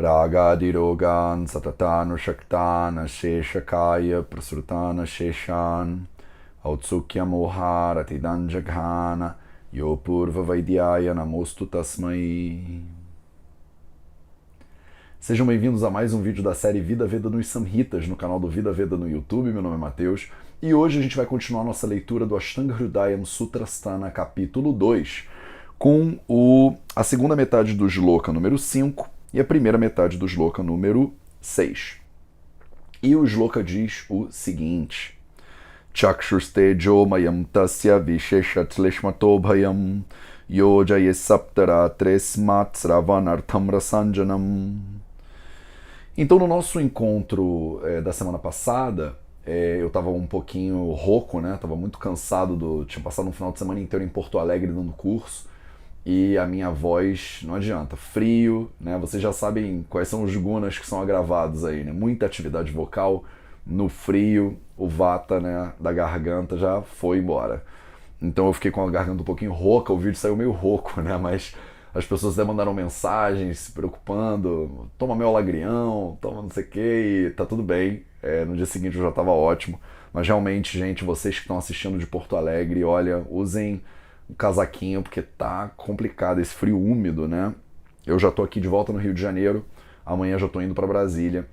Ragadirogan satatanu shaktana sheshakaya prasrutana sheshan Autsukya mohar atidanjaghana Yopurva vaidyaya namostu tasmai. Sejam bem-vindos a mais um vídeo da série Vida Veda nos Samhitas, no canal do Vida Veda no YouTube. Meu nome é Matheus e hoje a gente vai continuar nossa leitura do Ashtanga Hridayam Sutrasthana, capítulo 2, com a segunda metade do shloka número 5 e a primeira metade do shloka número 6. E o shloka diz o seguinte: Chakshustejo mayam tasya visheshat leshmato bhayam yojaye saptara tresmat sravanartham rasanjanam. Então, no nosso encontro da semana passada, eu estava um pouquinho rouco, né? Estava muito cansado, tinha passado um final de semana inteiro em Porto Alegre dando curso, e a minha voz, não adianta, frio, né? Vocês já sabem quais são os gunas que são agravados aí, né? Muita atividade vocal no frio, o vata, né, da garganta já foi embora. Então eu fiquei com a garganta um pouquinho rouca, o vídeo saiu meio rouco, né? Mas as pessoas até mandaram mensagens se preocupando, toma meu alagrião, toma não sei o que, e tá tudo bem. No dia seguinte eu já tava ótimo. Mas realmente, gente, vocês que estão assistindo de Porto Alegre, olha, usem um casaquinho, porque tá complicado, esse frio úmido, né? Eu já tô aqui de volta no Rio de Janeiro, amanhã já tô indo para Brasília.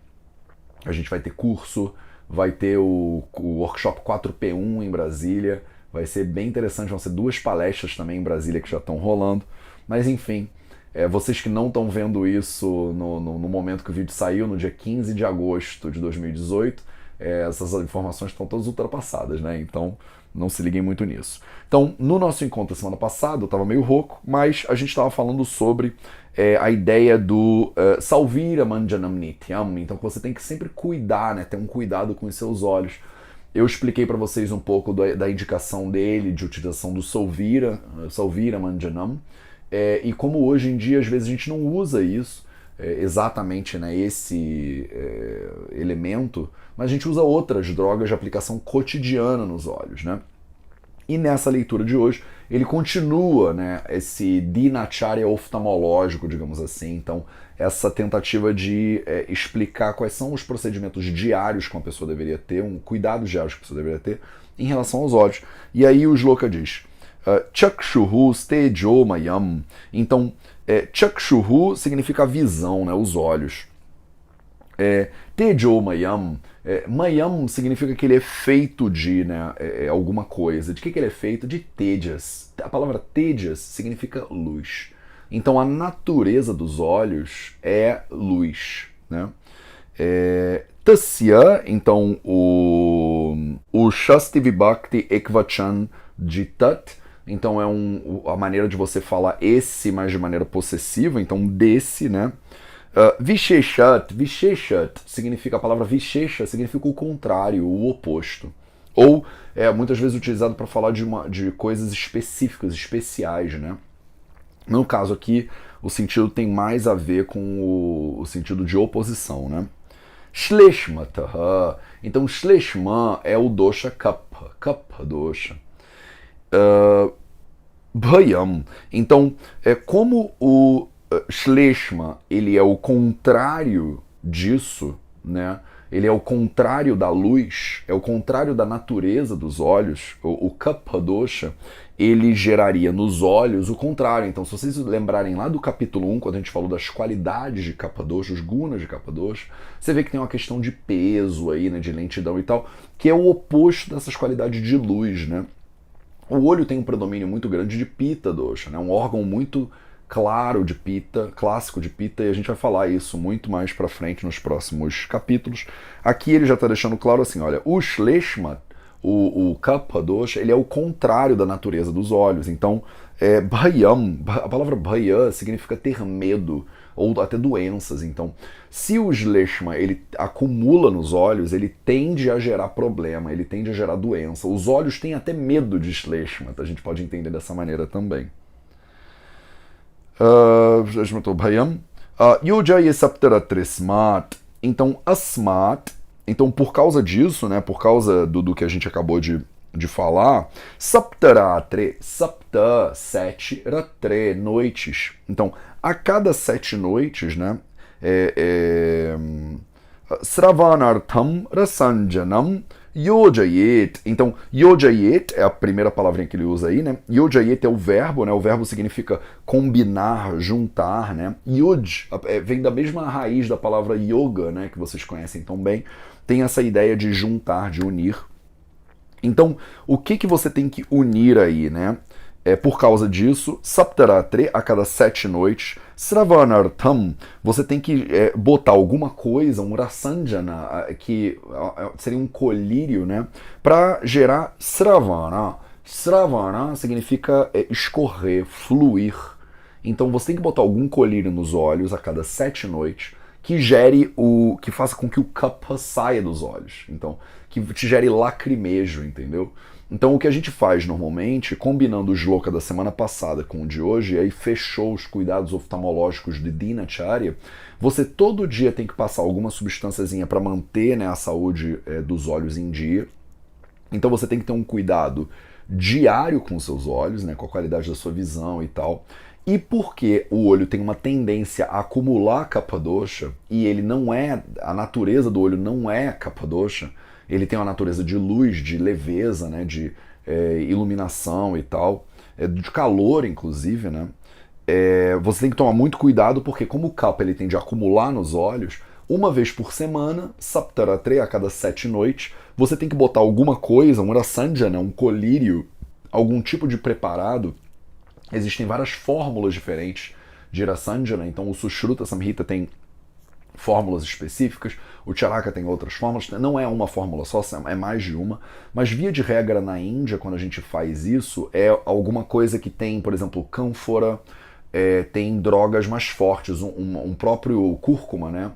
A gente vai ter curso, vai ter o workshop 4P1 em Brasília, vai ser bem interessante, vão ser 2 palestras também em Brasília que já estão rolando. Mas enfim, vocês que não estão vendo isso no momento que o vídeo saiu, no dia 15 de agosto de 2018, essas informações estão todas ultrapassadas, né? Então não se liguem muito nisso. Então, no nosso encontro semana passada, eu estava meio rouco, mas a gente estava falando sobre a ideia do Salvira Manjanam Nityam, então você tem que sempre cuidar, né? Ter um cuidado com os seus olhos. Eu expliquei para vocês um pouco da indicação dele, de utilização do Salvira Manjanam, e como hoje em dia, às vezes, a gente não usa isso, exatamente, né, esse elemento, mas a gente usa outras drogas de aplicação cotidiana nos olhos, né? E nessa leitura de hoje, ele continua, né, esse dinacharya oftalmológico, digamos assim. Então, essa tentativa de explicar quais são os procedimentos diários que uma pessoa deveria ter, cuidados diários que a pessoa deveria ter em relação aos olhos. E aí o shloka diz: Chakshuhu stejo mayam. Então, Chakshuhu significa visão, né, os olhos. Tejo mayam. Mayam significa que ele é feito de, né, alguma coisa. De que ele é feito? De tejas. A palavra tejas significa luz. Então a natureza dos olhos é luz, né? Tasya, então o Shasti Vibhakti Ekvachan Jitat, então a maneira de você falar esse, mas de maneira possessiva, então desse, né? Visheshat significa, a palavra Vishesha significa o contrário, o oposto. Ou é muitas vezes utilizado para falar de coisas específicas, especiais, né? No caso aqui, o sentido tem mais a ver com o sentido de oposição, né? Shleshmataha. Então, Shleshma é o dosha Kapha dosha. Bhayam. Então, como o Shleshma, ele é o contrário disso, né? Ele é o contrário da luz, é o contrário da natureza dos olhos. O Kapha dosha, ele geraria nos olhos o contrário. Então, se vocês lembrarem lá do capítulo 1, quando a gente falou das qualidades de Kapha dosha, os gunas de Kapha dosha, você vê que tem uma questão de peso aí, né, de lentidão e tal, que é o oposto dessas qualidades de luz, né? O olho tem um predomínio muito grande de Pitta dosha, né? Um órgão muito claro de Pitta, clássico de Pitta, e a gente vai falar isso muito mais pra frente nos próximos capítulos. Aqui ele já está deixando claro assim, olha, o Shleshma, o Kapha dosha, ele é o contrário da natureza dos olhos. Então, Bhayam, a palavra Bhaya significa ter medo, ou até doenças. Então, se o Shleshma, ele acumula nos olhos, ele tende a gerar problema, ele tende a gerar doença. Os olhos têm até medo de Shleshma, a gente pode entender dessa maneira também. Yojaya Saptara Tresmat. Então, Asmat. Então, por causa disso, né, por causa do que a gente acabou de falar, Saptaratre, Sapta, 7, Ratre, noites. Então, a cada 7 noites, né, Sravanartham rasanjanam yojayet. Então, yojayet é a primeira palavrinha que ele usa aí, né? Yojayet é o verbo, né? O verbo significa combinar, juntar, né? Yoj vem da mesma raiz da palavra yoga, né? Que vocês conhecem tão bem. Tem essa ideia de juntar, de unir. Então, o que você tem que unir aí, né? Por causa disso, Saptaratre, a cada 7 noites, Sravanartham, você tem que botar alguma coisa, um rasanjana, que seria um colírio, né? Para gerar Sravana. Sravana significa escorrer, fluir. Então você tem que botar algum colírio nos olhos a cada 7 noites que que faça com que o kapha saia dos olhos. Então, que te gere lacrimejo, entendeu? Então o que a gente faz normalmente, combinando o shloka da semana passada com o de hoje, e aí fechou os cuidados oftalmológicos de Dinacharya, você todo dia tem que passar alguma substânciazinha para manter, né, a saúde dos olhos em dia. Então você tem que ter um cuidado diário com os seus olhos, né, com a qualidade da sua visão e tal. E porque o olho tem uma tendência a acumular kapha dosha, e ele não é, a natureza do olho não é kapha dosha, ele tem uma natureza de luz, de leveza, né, de iluminação e tal, de calor, inclusive, né? Você tem que tomar muito cuidado, porque como o kapha ele tende a acumular nos olhos, uma vez por semana, Saptaratre, a cada 7 noites, você tem que botar alguma coisa, um rasanjana, um colírio, algum tipo de preparado. Existem várias fórmulas diferentes de rasanjana, então o Sushruta Samhita tem fórmulas específicas, o Charaka tem outras fórmulas, não é uma fórmula só, é mais de uma, mas via de regra na Índia, quando a gente faz isso, é alguma coisa que tem, por exemplo, cânfora, tem drogas mais fortes, um próprio cúrcuma, né?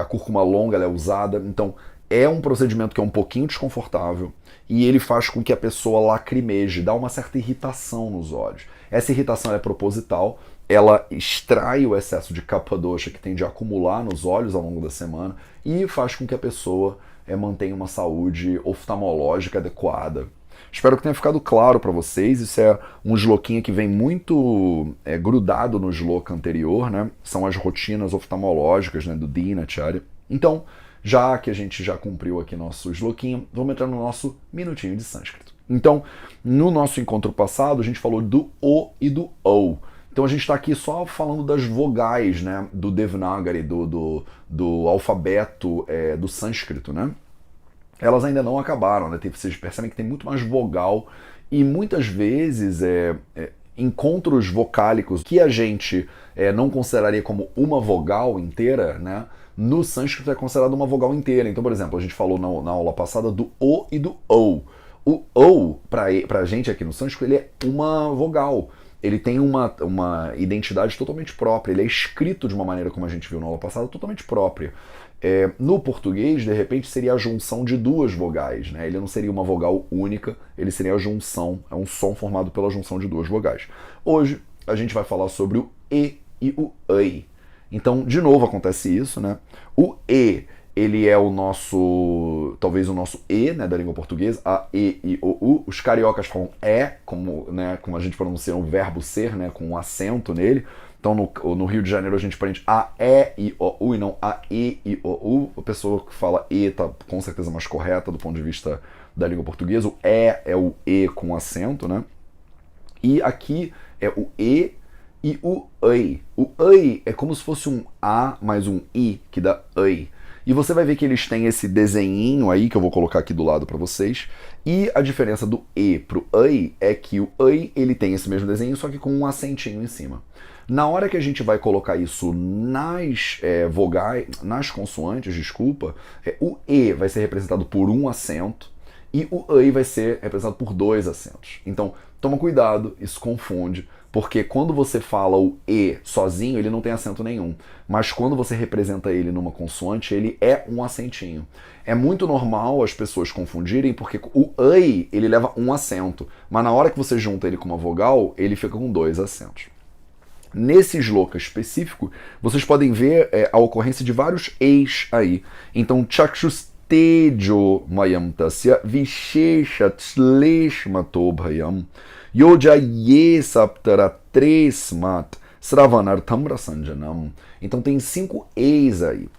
A cúrcuma longa ela é usada, então é um procedimento que é um pouquinho desconfortável e ele faz com que a pessoa lacrimeje, dá uma certa irritação nos olhos. Essa irritação é proposital, ela extrai o excesso de kapha dosha que tende a acumular nos olhos ao longo da semana e faz com que a pessoa mantenha uma saúde oftalmológica adequada. Espero que tenha ficado claro para vocês. Isso é um shlokinha que vem muito grudado no shloka anterior, né? São as rotinas oftalmológicas, né, do Dinacharya. Então, já que a gente já cumpriu aqui nosso shlokinho, vamos entrar no nosso minutinho de sânscrito. Então, no nosso encontro passado, a gente falou do O e do OU. Então a gente está aqui só falando das vogais, né, do Devanagari, do alfabeto do sânscrito, né? Elas ainda não acabaram, né? Vocês percebem que tem muito mais vogal e muitas vezes encontros vocálicos que a gente não consideraria como uma vogal inteira, né? No sânscrito é considerado uma vogal inteira. Então, por exemplo, a gente falou na aula passada do O e do OU. O OU, pra gente aqui no sânscrito, ele é uma vogal. Ele tem uma identidade totalmente própria, ele é escrito de uma maneira, como a gente viu na aula passada, totalmente própria. No português, de repente, seria a junção de duas vogais, né? Ele não seria uma vogal única, ele seria a junção, é um som formado pela junção de duas vogais. Hoje, a gente vai falar sobre o E e o EI. Então, de novo, acontece isso, né? O E, ele é talvez o nosso E, né, da língua portuguesa, A, E, I, O, U. Os cariocas falam como a gente pronuncia o verbo ser, né, com um acento nele. Então, no Rio de Janeiro, a gente aprende A, E, I, O, U, e não A, E, I, O, U. A pessoa que fala E está com certeza mais correta do ponto de vista da língua portuguesa. O E é o E com acento, né? E aqui é o E e o EI. O EI é como se fosse um A mais um I, que dá EI. E você vai ver que eles têm esse desenhinho aí, que eu vou colocar aqui do lado para vocês. E a diferença do E pro EI é que o EI ele tem esse mesmo desenho, só que com um acentinho em cima. Na hora que a gente vai colocar isso nas vogais, nas consoantes, desculpa, o E vai ser representado por um acento e o EI vai ser representado por dois acentos. Então, toma cuidado, isso confunde. Porque quando você fala o E sozinho, ele não tem acento nenhum. Mas quando você representa ele numa consoante, ele é um acentinho. É muito normal as pessoas confundirem, porque o EI, ele leva um acento. Mas na hora que você junta ele com uma vogal, ele fica com dois acentos. Nesse shloka específico, vocês podem ver a ocorrência de vários eis aí. Então, chakshus tejo mayam tasya visheshat shleshmato bhayam Yojaye saptara tresmat Sravanartam Rasanjanam. Então tem 5 E's aí.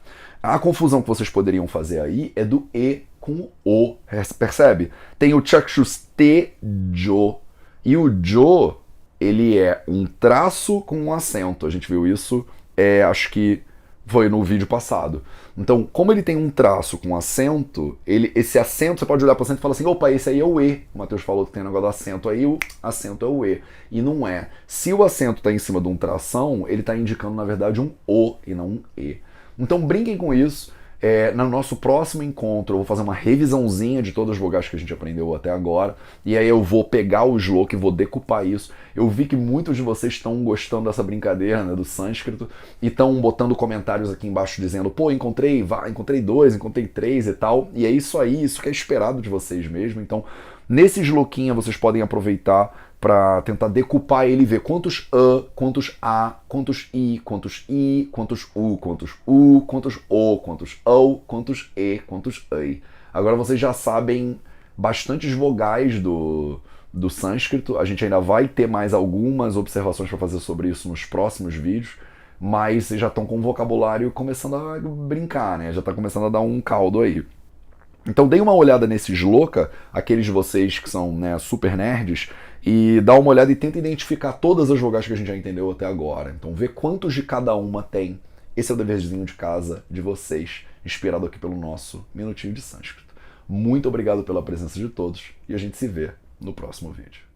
A confusão que vocês poderiam fazer aí é do E com o, percebe? Tem o Chakshus-te-jo. E o jo, ele é um traço com um acento. A gente viu isso, acho que foi no vídeo passado. Então, como ele tem um traço com acento, esse acento, você pode olhar para o acento e falar assim, opa, esse aí é o E. O Matheus falou que tem um negócio do acento aí, o acento é o E. E não é. Se o acento está em cima de um tração, ele está indicando, na verdade, um O e não um E. Então, brinquem com isso. No nosso próximo encontro eu vou fazer uma revisãozinha de todas as vogais que a gente aprendeu até agora, e aí eu vou pegar o shloka e vou decupar isso. Eu vi que muitos de vocês estão gostando dessa brincadeira, né, do sânscrito, e estão botando comentários aqui embaixo dizendo, pô, encontrei 2, encontrei 3 e tal, e é isso aí, isso que é esperado de vocês mesmo. Então, nesse shlokinha vocês podem aproveitar para tentar decupar ele e ver quantos quantos A, quantos I, quantos I, quantos U, quantos U, quantos O, quantos OU, quantos E, quantos EI. Agora vocês já sabem bastantes vogais do sânscrito. A gente ainda vai ter mais algumas observações para fazer sobre isso nos próximos vídeos, mas vocês já estão com o vocabulário começando a brincar, né? Já está começando a dar um caldo aí. Então deem uma olhada nesse shloka, aqueles de vocês que são, né, super nerds, e dá uma olhada e tenta identificar todas as vogais que a gente já entendeu até agora. Então vê quantos de cada uma tem. Esse é o deverzinho de casa de vocês, inspirado aqui pelo nosso Minutinho de Sânscrito. Muito obrigado pela presença de todos e a gente se vê no próximo vídeo.